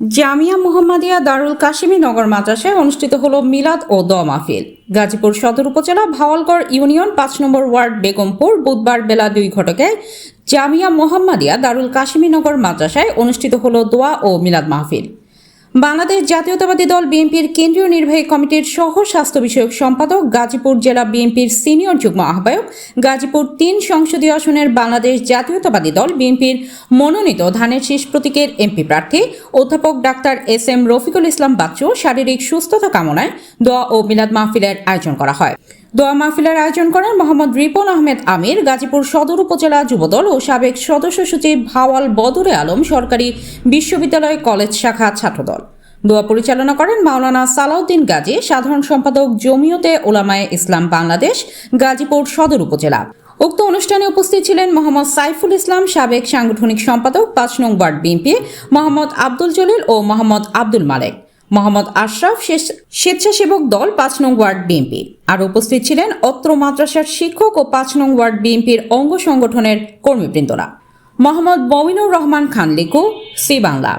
জামিয়া মোহাম্মদিয়া দারুল কাশিমি নগর মাদ্রাসায় অনুষ্ঠিত হলো মিলাদ ও দোয়া মাহফিল। গাজীপুর সদর উপজেলা ভাওয়ালগড় ইউনিয়ন ৫ নম্বর ওয়ার্ড বেগমপুর বুধবার বেলা ২ ঘটকায় জামিয়া মোহাম্মদিয়া দারুল কাশিমি নগর মাদ্রাসায় অনুষ্ঠিত হলো দোয়া ও মিলাদ মাহফিল। বাংলাদেশ জাতীয়তাবাদী দল বিএনপির কেন্দ্রীয় নির্বাহী কমিটির সহ স্বাস্থ্য বিষয়ক সম্পাদক, গাজীপুর জেলা বিএনপির সিনিয়র যুগ্ম আহ্বায়ক, গাজীপুর ৩ সংসদীয় আসনের বাংলাদেশ জাতীয়তাবাদী দল বিএনপির মনোনীত ধানের শীষ প্রতীকের এমপি প্রার্থী অধ্যাপক ডাক্তার এস.এম. রফিকুল ইসলাম বাচ্চু শারীরিক সুস্থতা কামনায় দোয়া ও মিলাদ মাহফিলের আয়োজন করা হয়। দোয়া মাহফিলের আয়োজন করেন মোহাম্মদ রিপন আহমেদ আমির, গাজীপুর সদর উপজেলা যুবদল ও সাবেক সদস্য সচিব ভাওয়াল বদরে আলম সরকারি বিশ্ববিদ্যালয় কলেজ শাখা ছাত্রদল। দোয়া পরিচালনা করেন মাওলানা সালাউদ্দিন গাজী, সাধারণ সম্পাদক জমিয়তে ওলামায়ে ইসলাম বাংলাদেশ, গাজীপুর সদর উপজেলা। উক্ত অনুষ্ঠানে উপস্থিত ছিলেন মোহাম্মদ সাইফুল ইসলাম, সাবেক সাংগঠনিক সম্পাদক ৫ নং ওয়ার্ড বিএনপি, মোহাম্মদ আব্দুল জলিল ও মোহাম্মদ আব্দুল মালেক, মোহাম্মদ আশরাফ, স্বেচ্ছাসেবক দল ৫ নং ওয়ার্ড বিএনপি। আর উপস্থিত ছিলেন অত্র মাদ্রাসার শিক্ষক ও ৫ নং ওয়ার্ড বিএনপির অঙ্গ সংগঠনের কর্মীবৃন্দরা। মোহাম্মদ মমিনুর রহমান খান লিকু, সি বাংলা।